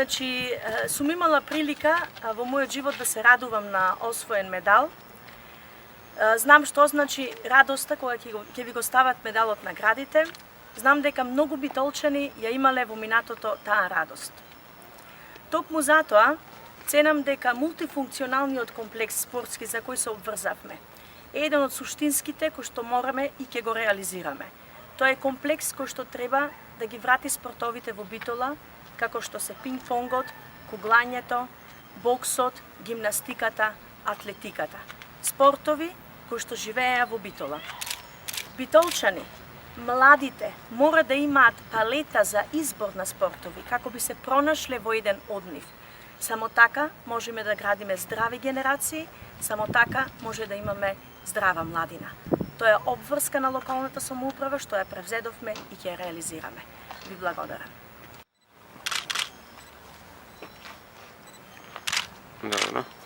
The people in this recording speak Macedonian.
Значи, сум имала прилика во мојот живот да се радувам на освоен медал. Знам што значи радоста кога ќе ви го стават медалот на градите. Знам дека многу битолчани ја имале во минатото таа радост. Токму затоа ценам дека мултифункционалниот комплекс спортски за кој се обврзавме е еден од суштинските кои што мораме и ќе го реализираме. Тоа е комплекс кој што треба да ги врати спортовите во Битола, како што се пинг-понгот, куглањето, боксот, гимнастиката, атлетиката. Спортови кои што живееа во Битола. Битолчани, младите, мора да имаат палета за избор на спортови, како би се пронашле во еден од нив. Само така можеме да градиме здрави генерации, само така може да имаме здрава младина. Тоа е обврска на локалната самоуправа што ја превзедовме и ќе ја реализираме. Ви благодарам. Добро.